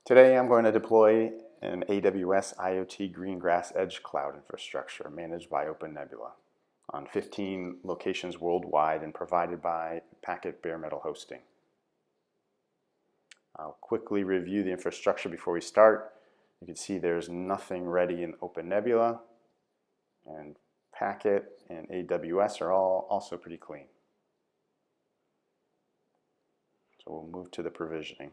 Today I'm going to deploy an AWS IoT Greengrass edge cloud infrastructure managed by OpenNebula on 15 locations worldwide and provided by Packet Bare Metal Hosting. I'll quickly review the infrastructure before we start. You can see there's nothing ready in OpenNebula, and Packet and AWS are all also pretty clean. So we'll move to the provisioning.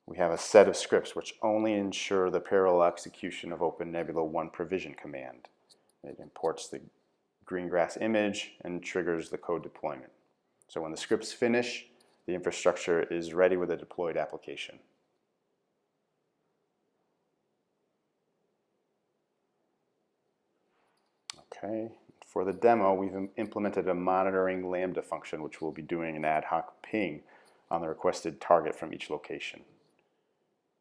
We have a set of scripts which only ensure the parallel execution of OpenNebula one provision command. It imports the Greengrass image and triggers the code deployment. So when the scripts finish, the infrastructure is ready with a deployed application. Okay, for the demo, we've implemented a monitoring Lambda function which will be doing an ad hoc ping on the requested target from each location.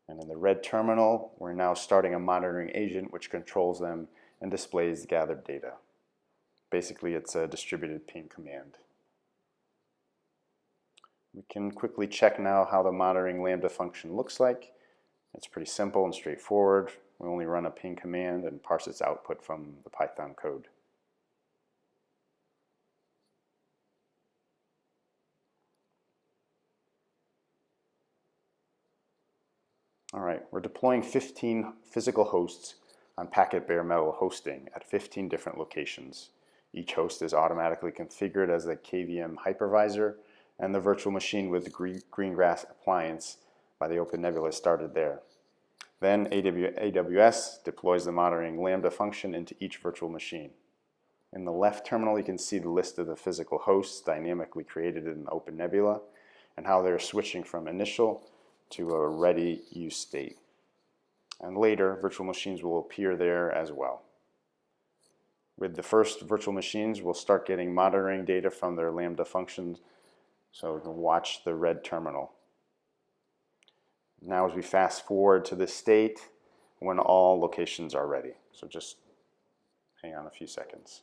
And in the red terminal, we're now starting a monitoring agent which controls them and displays gathered data. Basically, it's a distributed ping command. We can quickly check now how the monitoring Lambda function looks like. It's pretty simple and straightforward. We only run a ping command and parse its output from the Python code. All right, we're deploying 15 physical hosts on Packet Bare Metal Hosting at 15 different locations. Each host is automatically configured as a KVM hypervisor, and the virtual machine with the Greengrass appliance by the OpenNebula started there. Then AWS deploys the monitoring Lambda function into each virtual machine. In the left terminal, you can see the list of the physical hosts dynamically created in OpenNebula and how they're switching from initial to a ready use state. And later, virtual machines will appear there as well. With the first virtual machines, we'll start getting monitoring data from their Lambda functions, so we can watch the red terminal. Now as we fast forward to the state when all locations are ready. So just hang on a few seconds.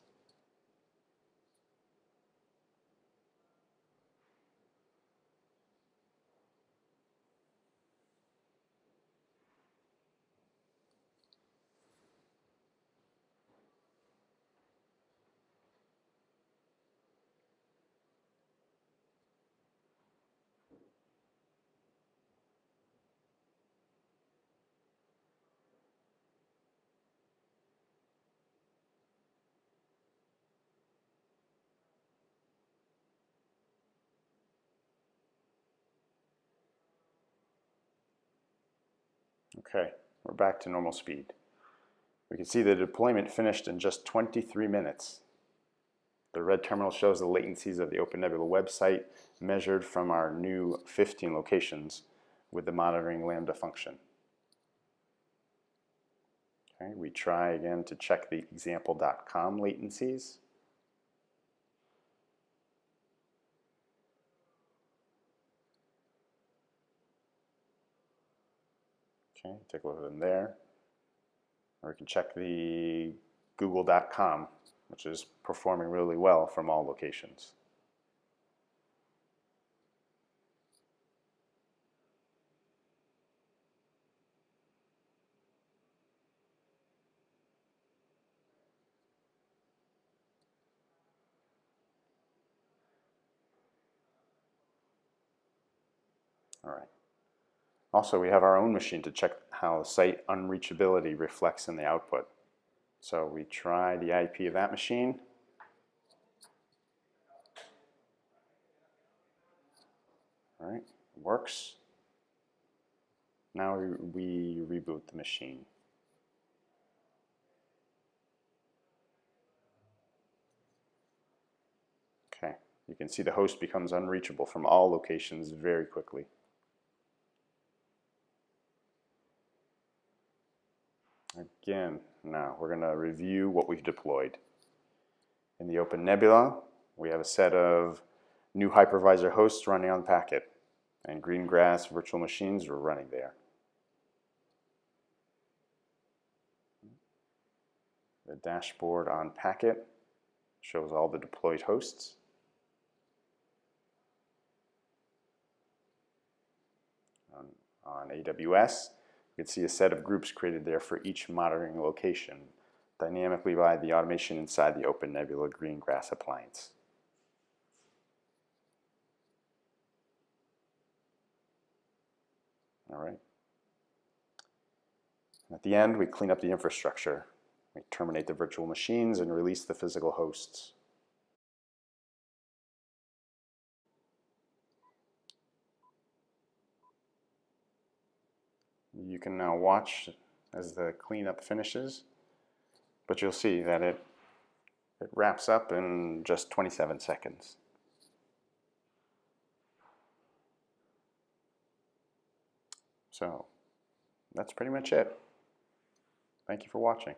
Okay, we're back to normal speed. We can see the deployment finished in just 23 minutes. The red terminal shows the latencies of the OpenNebula website measured from our new 15 locations with the monitoring Lambda function. Okay, we try again to check the example.com latencies. Okay, take a look at them there. Or we can check the google.com, which is performing really well from all locations. All right. Also, we have our own machine to check how site unreachability reflects in the output. So we try the IP of that machine. All right, it works. Now we reboot the machine. Okay, you can see the host becomes unreachable from all locations very quickly. Again, now we're going to review what we've deployed. In the OpenNebula, we have a set of new hypervisor hosts running on Packet, and Greengrass virtual machines are running there. The dashboard on Packet shows all the deployed hosts. on AWS. You can see a set of groups created there for each monitoring location, dynamically by the automation inside the OpenNebula Greengrass appliance. All right. At the end, we clean up the infrastructure. We terminate the virtual machines and release the physical hosts. You can now watch as the cleanup finishes, but you'll see that it wraps up in just 27 seconds. So that's pretty much it. Thank you for watching.